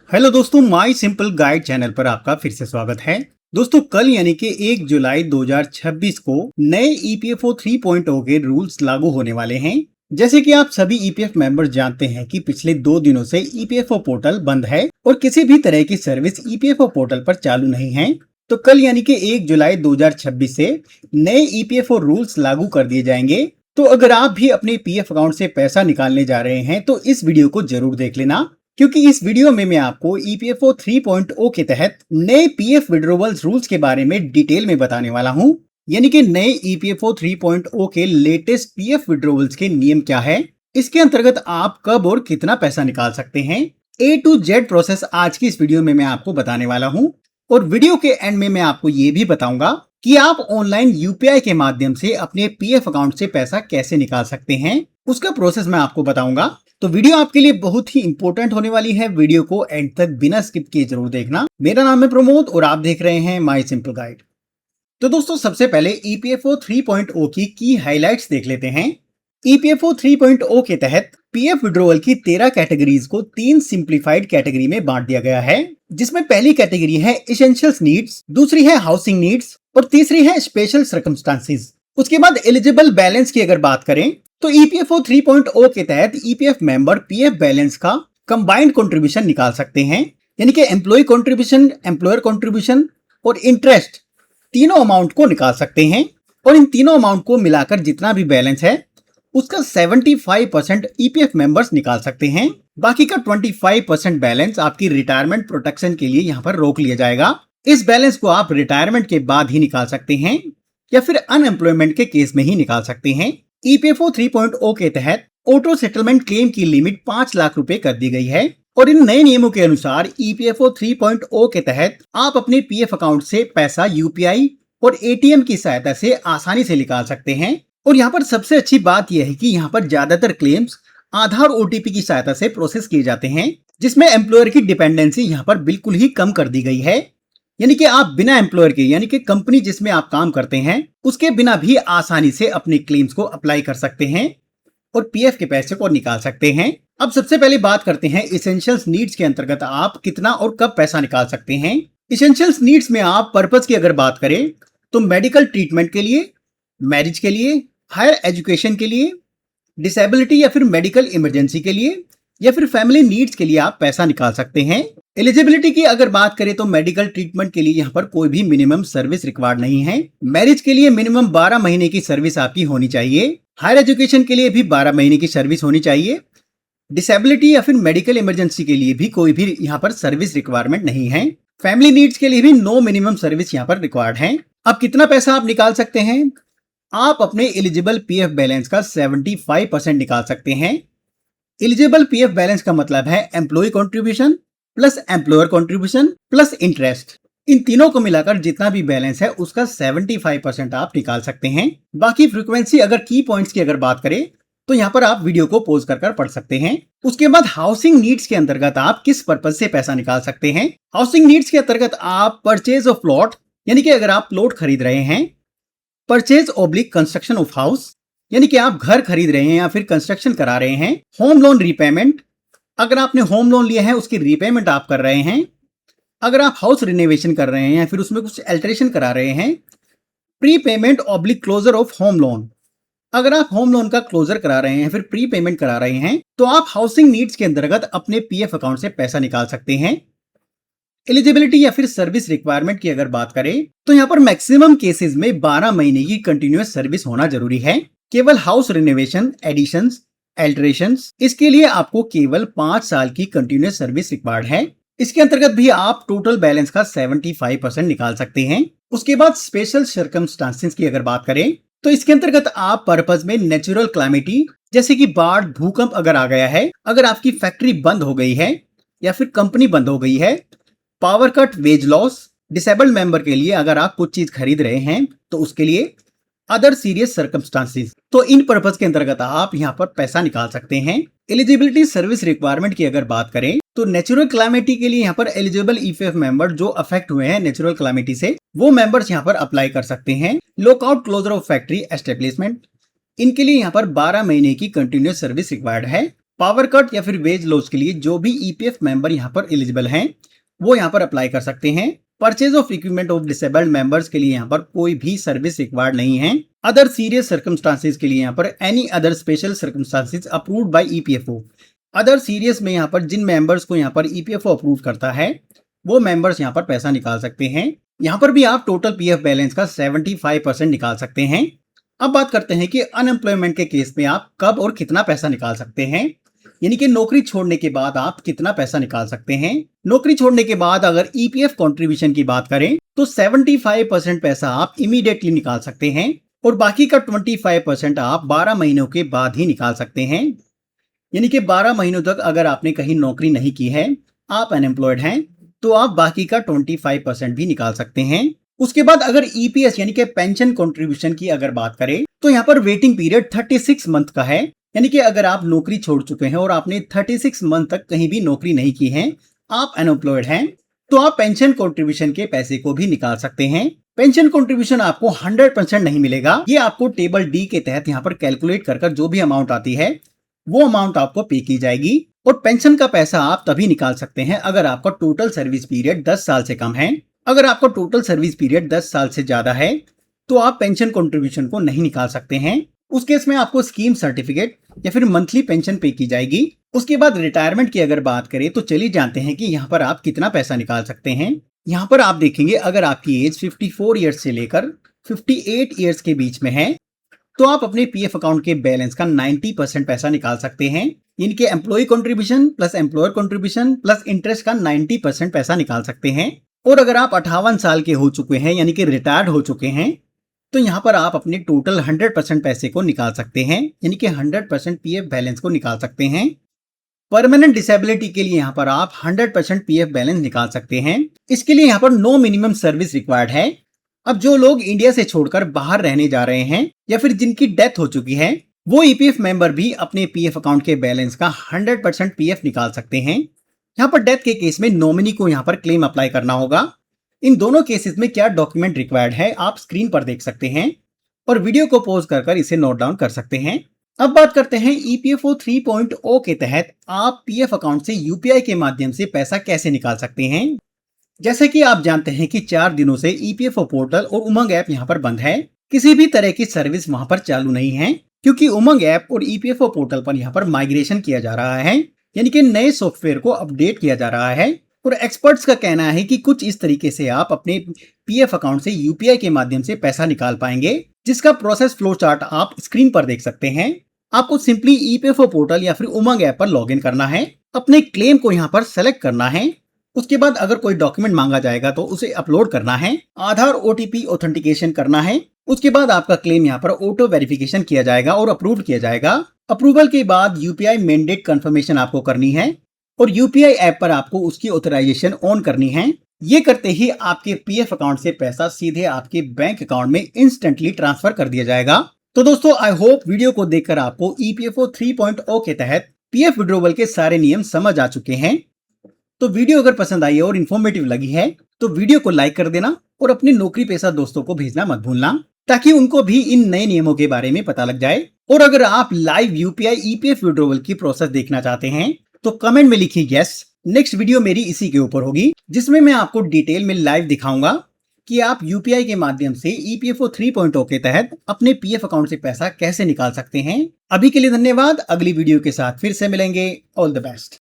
Hello दोस्तों, my simple guide channel पर आपका फिर से स्वागत है। दोस्तों, कल यानी कि 1 जुलाई 2026 को नए ईपीएफओ 3.0 के रूल्स लागू होने वाले हैं। जैसे कि आप सभी ईपीएफ मेंबर्स जानते हैं कि पिछले 2 दिनों से ईपीएफओ पोर्टल बंद है और किसी भी तरह की सर्विस ईपीएफओ पोर्टल पर चालू नहीं है। तो कल यानी कि 1 जुलाई 2026 से नए ईपीएफओ रूल्स लागू कर दिए जाएंगे। तो अगर आप भी अपने पीएफ अकाउंट से पैसा निकालने जा रहे हैं तो इस वीडियो को जरूर देख लेना, क्योंकि इस वीडियो में मैं आपको ईपीएफओ 3.0 के तहत नए पीएफ विड्रॉवल्स रूल्स के बारे में डिटेल में बताने वाला हूं। यानी कि नए ईपीएफओ 3.0 के लेटेस्ट पीएफ विड्रॉवल्स के नियम क्या है, इसके अंतर्गत आप कब और कितना पैसा निकाल सकते हैं, ए टू जेड प्रोसेस आज की इस वीडियो में मैं आपको बताने वाला हूं। और वीडियो के एंड में मैं आपको ये भी बताऊंगा कि आप ऑनलाइन यूपीआई के माध्यम से अपने पीएफ अकाउंट से पैसा कैसे निकाल सकते हैं, उसका प्रोसेस मैं आपको बताऊंगा। तो वीडियो आपके लिए बहुत ही इंपॉर्टेंट होने वाली है। वीडियो को एंड तक बिना स्किप किए जरूर देखना। मेरा नाम है प्रमोद और आप देख रहे हैं माय सिंपल गाइड। तो दोस्तों, सबसे पहले ईपीएफओ 3.0 की हाइलाइट्स देख लेते हैं। ईपीएफओ 3.0 के तहत पीएफ विड्रॉवल की 13 कैटेगरीज को 3 सिंप्लीफाइड कैटेगरी में बांट दिया गया है, जिसमें पहली कैटेगरी है एसेंशियल्स नीड्स, दूसरी है हाउसिंग नीड्स और तीसरी है स्पेशल सर्कमस्टांसेस। उसके बाद एलिजिबल बैलेंस की अगर बात करें तो ईपीएफओ 3.0 के तहत ईपीएफ मेंबर पीएफ बैलेंस का कंबाइंड कंट्रीब्यूशन निकाल सकते हैं, यानी कि एम्प्लॉय कंट्रीब्यूशन, एम्प्लॉयर कंट्रीब्यूशन और इंटरेस्ट तीनों अमाउंट को निकाल सकते हैं। और इन तीनों अमाउंट को मिलाकर जितना भी बैलेंस है उसका 75% ईपीएफ मेंबर्स निकाल सकते हैं। बाकी का 25% बैलेंस आपकी रिटायरमेंट प्रोटेक्शन के लिए यहाँ पर रोक लिया जाएगा। इस बैलेंस को आप रिटायरमेंट के बाद ही निकाल सकते हैं या फिर अनएम्प्लॉयमेंट के केस में ही निकाल सकते हैं। ईपीएफओ 3.0 के तहत ऑटो सेटलमेंट क्लेम की लिमिट 5 लाख रुपए कर दी गई है। और इन नए नियमों के अनुसार ईपीएफओ 3.0 के तहत आप अपने पीएफ अकाउंट से पैसा यूपीआई और एटीएम की सहायता से आसानी से निकाल सकते हैं। और यहाँ पर सबसे अच्छी बात यह है कि यहाँ पर ज्यादातर क्लेम्स आधार ओटीपी की सहायता से प्रोसेस किए जाते हैं, जिसमें एम्प्लॉयर की डिपेंडेंसी यहाँ पर बिल्कुल ही कम कर दी गई है। यानी कि आप बिना एम्प्लॉयर के, यानी कि कंपनी जिसमें आप काम करते हैं उसके बिना भी आसानी से अपने क्लेम्स को अप्लाई कर सकते हैं और पीएफ के पैसे को निकाल सकते हैं। अब सबसे पहले बात करते हैं एसेंशियल्स नीड्स के अंतर्गत आप कितना और कब पैसा निकाल सकते हैं। एसेंशियल्स नीड्स में आप पर्पस की अगर बात करें तो मेडिकल ट्रीटमेंट के लिए, मैरिज के लिए, हायर एजुकेशन के लिए, डिसेबिलिटी या फिर मेडिकल इमरजेंसी के लिए या फिर फैमिली नीड्स के लिए आप पैसा निकाल सकते हैं। एलिजिबिलिटी की अगर बात करें तो मेडिकल ट्रीटमेंट के लिए यहाँ पर कोई भी मिनिमम सर्विस रिक्वायर्ड नहीं है। मैरिज के लिए मिनिमम 12 महीने की सर्विस आपकी होनी चाहिए। हायर एजुकेशन के लिए भी 12 महीने की सर्विस होनी चाहिए। डिसेबिलिटी या फिर मेडिकल इमरजेंसी के लिए भी कोई भी यहाँ पर सर्विस रिक्वायरमेंट नहीं है। फैमिली नीड्स के लिए भी नो मिनिमम सर्विस यहाँ पर रिक्वायर्ड है। अब कितना पैसा आप निकाल सकते हैं? आप अपने एलिजिबल पीएफ बैलेंस का 75% निकाल सकते हैं। एलिजिबल पीएफ बैलेंस का मतलब है employee contribution plus employer contribution plus interest. इन तीनों को मिलाकर जितना भी बैलेंस है उसका 75% आप निकाल सकते हैं। बाकी फ्रीक्वेंसी अगर की पॉइंट्स की अगर बात करें तो यहाँ पर आप वीडियो को पॉज कर पढ़ सकते हैं। उसके बाद हाउसिंग नीड्स के अंतर्गत आप किस पर्पज से पैसा निकाल सकते हैं। हाउसिंग नीड्स के अंतर्गत आप परचेज ऑफ प्लॉट, यानी कि अगर आप प्लॉट खरीद रहे हैं, purchase oblique construction of house, यानी कि आप घर खरीद रहे हैं या फिर कंस्ट्रक्शन करा रहे हैं, होम लोन रीपेमेंट, अगर आपने होम लोन लिया है उसकी रीपेमेंट आप कर रहे हैं, अगर आप हाउस रिनोवेशन कर रहे हैं या फिर उसमें कुछ अल्टरेशन करा रहे हैं, prepayment oblique closure of home loan, अगर आप होम लोन का क्लोजर करा रहे हैं फिर प्री पेमेंट करा रहे हैं तो आप हाउसिंग नीड्स के अंतर्गत अपने पीएफ अकाउंट से पैसा निकाल सकते हैं। एलिजिबिलिटी या फिर सर्विस रिक्वायरमेंट की अगर बात करें तो यहाँ पर मैक्सिमम केसेस में 12 महीने की कंटिन्यूअस सर्विस होना जरूरी है। केवल हाउस रिनोवेशन, एडिशंस, अल्टरेशंस, इसके लिए आपको केवल 5 साल की कंटिन्यूअस सर्विस रिक्वायर्ड है। इसके अंतर्गत भी आप टोटल बैलेंस का 75% निकाल सकते हैं। उसके बाद स्पेशल सर्कमस्टांसेस की अगर बात करें तो इसके अंतर्गत आप पर्पज में नेचुरल क्लैमिटी जैसे कि बाढ़, भूकंप अगर आ गया है, अगर आपकी फैक्ट्री बंद हो गई है या फिर कंपनी बंद हो गई है, power cut, wage loss, disabled member के लिए अगर आप कुछ चीज खरीद रहे हैं तो उसके लिए, अदर सीरियस सर्कमस्टांसेस, तो इन पर्पज के अंतर्गत आप यहाँ पर पैसा निकाल सकते हैं। एलिजिबिलिटी सर्विस रिक्वायरमेंट की अगर बात करें तो नेचुरल क्लैमिटी के लिए यहाँ पर एलिजिबल ईपीएफ मेंबर जो अफेक्ट हुए हैं नेचुरल क्लैमिटी से, वो मेंबर्स यहाँ पर अप्लाई कर सकते हैं। Lockout, closure of factory establishment, इनके लिए यहाँ पर 12 महीने की कंटिन्यूअस सर्विस रिक्वायर्ड है। पावर कट या फिर वेज लॉस के लिए जो भी ईपीएफ मेंबर यहाँ पर एलिजिबल हैं वो यहाँ पर अप्लाई कर सकते हैं। Purchase of equipment of disabled members के लिए यहाँ पर कोई भी सर्विस रिक्वायर्ड नहीं है। अदर सीरियस सर्कमस्टांसेस के लिए यहाँ पर any other special circumstances approved by EPFO. Other serious में यहाँ पर जिन मेंबर्स को यहाँ पर ईपीएफओ अप्रूव करता है वो मेंबर्स यहाँ पर पैसा निकाल सकते हैं। यहाँ पर भी आप टोटल पीएफ बैलेंस का 75% निकाल सकते हैं। अब बात करते हैं कि अनएम्प्लॉयमेंट के केस में आप कब और कितना पैसा निकाल सकते हैं, यानी कि नौकरी छोड़ने के बाद आप कितना पैसा निकाल सकते हैं। नौकरी छोड़ने के बाद अगर ईपीएफ कंट्रीब्यूशन की बात करें तो 75% पैसा आप इमीडिएटली निकाल सकते हैं और बाकी का 25% आप 12 महीनों के बाद ही निकाल सकते हैं। यानी कि 12 महीनों तक अगर आपने कहीं नौकरी नहीं की है, आप अनएम्प्लॉयड हैं, तो आप बाकी का 25% भी निकाल सकते हैं। उसके बाद अगर ईपीएस यानी कि पेंशन कंट्रीब्यूशन की अगर बात करें तो यहाँ पर वेटिंग पीरियड 36 मंथ का है। यानी कि अगर आप नौकरी छोड़ चुके हैं और आपने 36 मंथ तक कहीं भी नौकरी नहीं की है, आप अनएम्प्लॉयड हैं, तो आप पेंशन कंट्रीब्यूशन के पैसे को भी निकाल सकते हैं। पेंशन कंट्रीब्यूशन आपको 100% नहीं मिलेगा, ये आपको टेबल डी के तहत यहाँ पर कैलकुलेट कर जो भी अमाउंट आती है वो अमाउंट आपको पे की जाएगी। और पेंशन का पैसा आप तभी निकाल सकते हैं अगर आपका टोटल सर्विस पीरियड 10 साल से कम है। अगर आपका टोटल सर्विस पीरियड 10 साल से ज्यादा है तो आप पेंशन कंट्रीब्यूशन को नहीं निकाल सकते हैं। उस केस में आपको स्कीम सर्टिफिकेट या फिर मंथली पेंशन पे की जाएगी। उसके बाद रिटायरमेंट की अगर बात करें तो चलिए जानते हैं कि यहाँ पर आप कितना पैसा निकाल सकते हैं। यहाँ पर आप देखेंगे अगर आपकी एज 54 ईयर्स से लेकर 58 ईयर्स के बीच में है तो आप अपने पीएफ अकाउंट के बैलेंस का 90% पैसा निकाल सकते हैं। इनके employ contribution plus employer contribution plus interest का 90% पैसा निकाल सकते हैं। और अगर आप 58 साल के हो चुके हैं यानी कि रिटायर्ड हो चुके हैं तो यहाँ पर आप अपने टोटल 100% पैसे को निकाल सकते हैं, यानी कि 100% पीएफ बैलेंस को निकाल सकते हैं। परमानेंट डिसेबिलिटी के लिए यहाँ पर आप 100% पीएफ बैलेंस निकाल सकते हैं। इसके लिए यहाँ पर नो मिनिमम सर्विस रिक्वायर्ड है। अब जो लोग इंडिया से छोड़कर बाहर रहने जा रहे हैं या फिर जिनकी डेथ हो चुकी है वो ईपीएफ मेंबर भी अपने पीएफ अकाउंट के बैलेंस का 100% पीएफ निकाल सकते हैं। यहाँ पर डेथ के केस में नॉमिनी को यहाँ पर क्लेम अप्लाई करना होगा। इन दोनों केसेस में क्या डॉक्यूमेंट रिक्वायर्ड है आप स्क्रीन पर देख सकते हैं और वीडियो को पॉज कर इसे नोट डाउन कर सकते हैं। अब बात करते हैं ईपीएफओ 3.0 के तहत आप पीएफ अकाउंट से यूपीआई के माध्यम से पैसा कैसे निकाल सकते हैं। जैसे कि आप जानते हैं कि 4 दिनों से ईपीएफओ पोर्टल और उमंग ऐप यहाँ पर बंद है, किसी भी तरह की सर्विस वहां पर चालू नहीं है क्योंकि उमंग ऐप और ईपीएफओ पोर्टल पर यहाँ पर माइग्रेशन किया जा रहा है, यानी कि नए सॉफ्टवेयर को अपडेट किया जा रहा है। और एक्सपर्ट्स का कहना है कि कुछ इस तरीके से आप अपने पीएफ अकाउंट से यूपीआई के माध्यम से पैसा निकाल पाएंगे, जिसका प्रोसेस फ्लो चार्ट आप स्क्रीन पर देख सकते हैं। आपको सिंपली ईपीएफओ पोर्टल या फिर उमंग ऐप पर लॉगिन करना है, अपने क्लेम को यहाँ पर सेलेक्ट करना है। उसके बाद अगर कोई डॉक्यूमेंट मांगा जाएगा तो उसे अपलोड करना है, आधार ओटीपी ऑथेंटिकेशन करना है। उसके बाद आपका क्लेम यहाँ पर ऑटो वेरिफिकेशन किया जाएगा और अप्रूव किया जाएगा। अप्रूवल के बाद यूपीआई मैंडेट कंफर्मेशन आपको करनी है और यूपीआई ऐप पर आपको उसकी ऑथराइजेशन ऑन करनी है। ये करते ही आपके पीएफ अकाउंट से पैसा सीधे आपके बैंक अकाउंट में इंस्टेंटली ट्रांसफर कर दिया जाएगा। तो दोस्तों आई होप वीडियो को देखकर आपको ईपीएफओ 3.0 के तहत पीएफ विड्रॉवल के सारे नियम समझ आ चुके हैं। तो वीडियो अगर पसंद आई है और इन्फॉर्मेटिव लगी है तो वीडियो को लाइक कर देना और अपने नौकरी पेशा दोस्तों को भेजना मत भूलना ताकि उनको भी इन नए नियमों के बारे में पता लग जाए। और अगर आप लाइव यूपीआई ईपीएफ विड्रॉवल की प्रोसेस देखना चाहते हैं तो कमेंट में लिखिए यस। नेक्स्ट वीडियो मेरी इसी के ऊपर होगी जिसमें मैं आपको डिटेल में लाइव दिखाऊंगा कि आप यूपीआई के माध्यम से ईपीएफओ 3.0 के तहत अपने पीएफ अकाउंट से पैसा कैसे निकाल सकते हैं। अभी के लिए धन्यवाद, अगली वीडियो के साथ फिर से मिलेंगे। All the best.